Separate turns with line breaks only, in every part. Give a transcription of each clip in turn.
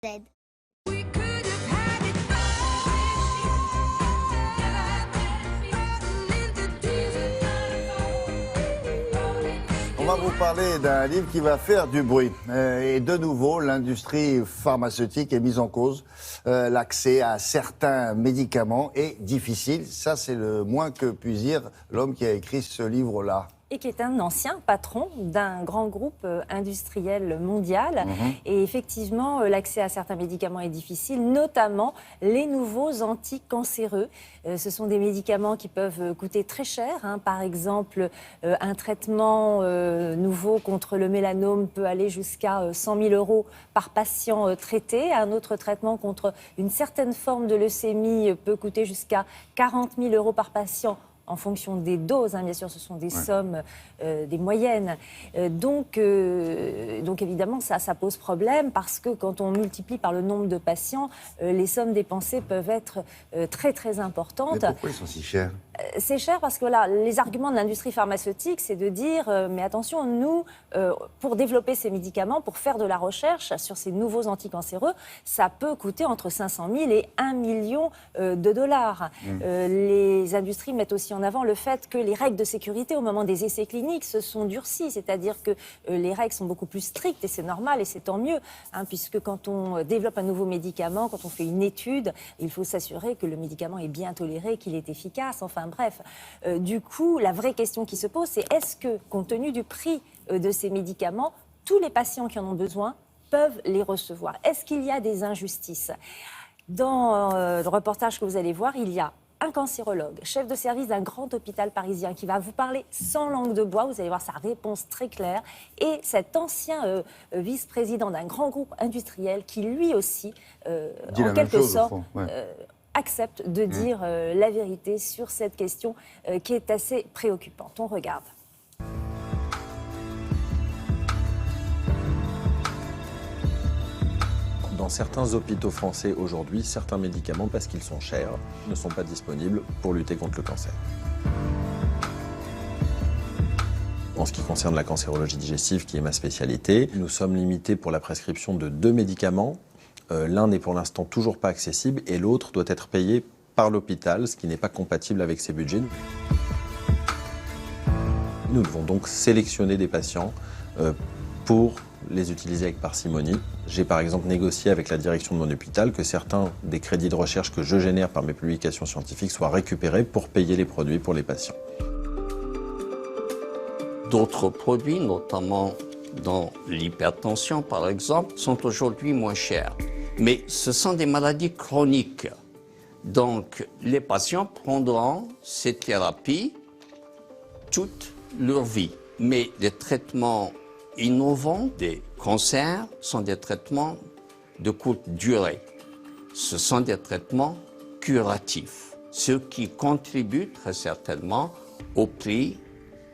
Z.
On va vous parler d'un livre qui va faire du bruit. Et de nouveau, l'industrie pharmaceutique est mise en cause. L'accès à certains médicaments est difficile. Ça, c'est le moins que puisse dire l'homme qui a écrit ce livre-là.
Et qui est un ancien patron d'un grand groupe industriel mondial. Et effectivement, l'accès à certains médicaments est difficile, notamment les nouveaux anticancéreux. Ce sont des médicaments qui peuvent coûter très cher. Par exemple, un traitement nouveau contre le mélanome peut aller jusqu'à 100 000 € par patient traité. Un autre traitement contre une certaine forme de leucémie peut coûter jusqu'à 40 000 € par patient. En fonction des doses, bien sûr, ce sont des sommes, des moyennes. Donc évidemment, ça pose problème parce que quand on multiplie par le nombre de patients, les sommes dépensées peuvent être très, très importantes.
Mais pourquoi ils sont si chers ?
C'est cher parce que voilà, les arguments de l'industrie pharmaceutique, c'est de dire mais attention, nous, pour développer ces médicaments, pour faire de la recherche sur ces nouveaux anticancéreux, ça peut coûter entre 500 000 et 1 million de dollars. Les industries mettent aussi en avant le fait que les règles de sécurité au moment des essais cliniques se sont durcies, c'est-à-dire que les règles sont beaucoup plus strictes et c'est normal et c'est tant mieux, puisque quand on développe un nouveau médicament, quand on fait une étude, il faut s'assurer que le médicament est bien toléré, qu'il est efficace, enfin bref. Du coup, la vraie question qui se pose, c'est est-ce que, compte tenu du prix de ces médicaments, tous les patients qui en ont besoin peuvent les recevoir? Est-ce qu'il y a des injustices? Dans le reportage que vous allez voir, il y a un cancérologue, chef de service d'un grand hôpital parisien qui va vous parler sans langue de bois, vous allez voir sa réponse très claire, et cet ancien vice-président d'un grand groupe industriel qui lui aussi, en quelque sorte, accepte de dire la vérité sur cette question qui est assez préoccupante. On regarde.
Dans certains hôpitaux français aujourd'hui, certains médicaments, parce qu'ils sont chers, ne sont pas disponibles pour lutter contre le cancer. En ce qui concerne la cancérologie digestive, qui est ma spécialité, nous sommes limités pour la prescription de 2 médicaments. L'un n'est pour l'instant toujours pas accessible et l'autre doit être payé par l'hôpital, ce qui n'est pas compatible avec ses budgets. Nous devons donc sélectionner des patients pour les utiliser avec parcimonie. J'ai par exemple négocié avec la direction de mon hôpital que certains des crédits de recherche que je génère par mes publications scientifiques soient récupérés pour payer les produits pour les patients.
D'autres produits, notamment dans l'hypertension par exemple, sont aujourd'hui moins chers. Mais ce sont des maladies chroniques. Donc les patients prendront ces thérapies toute leur vie. Mais les traitements innovants des cancers sont des traitements de courte durée. Ce sont des traitements curatifs, ce qui contribue très certainement au prix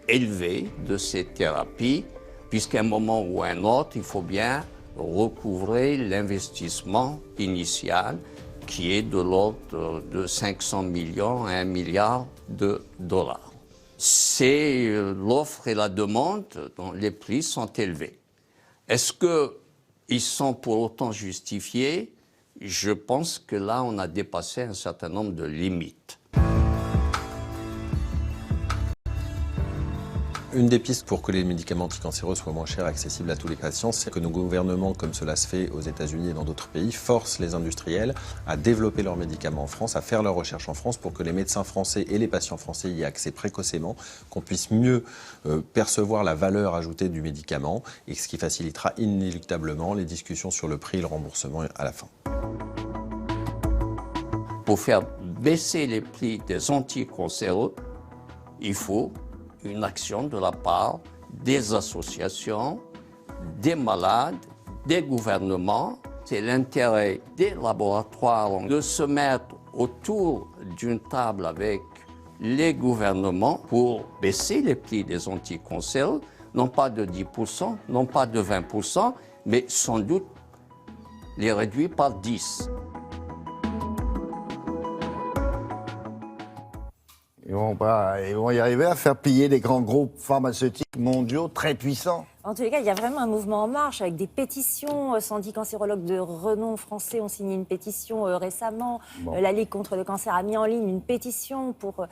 élevé de ces thérapies, puisqu'à un moment ou à un autre, il faut bien recouvrer l'investissement initial qui est de l'ordre de 500 millions à 1 milliard de dollars. C'est l'offre et la demande dont les prix sont élevés. Est-ce qu'ils sont pour autant justifiés? Je pense que là, on a dépassé un certain nombre de limites.
Une des pistes pour que les médicaments anticancéreux soient moins chers et accessibles à tous les patients, c'est que nos gouvernements, comme cela se fait aux États-Unis et dans d'autres pays, forcent les industriels à développer leurs médicaments en France, à faire leurs recherches en France pour que les médecins français et les patients français y aient accès précocement, qu'on puisse mieux percevoir la valeur ajoutée du médicament et ce qui facilitera inéluctablement les discussions sur le prix et le remboursement à la fin.
Pour faire baisser les prix des anticancéreux, il faut une action de la part des associations, des malades, des gouvernements. C'est l'intérêt des laboratoires de se mettre autour d'une table avec les gouvernements pour baisser les prix des anticancéreux, non pas de 10%, non pas de 20%, mais sans doute les réduire par 10%.
Ils vont y arriver à faire plier des grands groupes pharmaceutiques mondiaux très puissants.
En tous les cas, il y a vraiment un mouvement en marche avec des pétitions. 110 cancérologues de renom français ont signé une pétition récemment. La Ligue contre le cancer a mis en ligne une pétition pour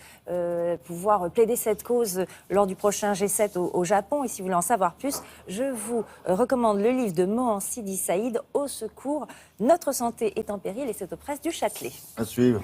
pouvoir plaider cette cause lors du prochain G7 au Japon. Et si vous voulez en savoir plus, je vous recommande le livre de Mohan Sidi Saïd, Au secours, notre santé est en péril, et c'est aux presses du Châtelet.
À suivre.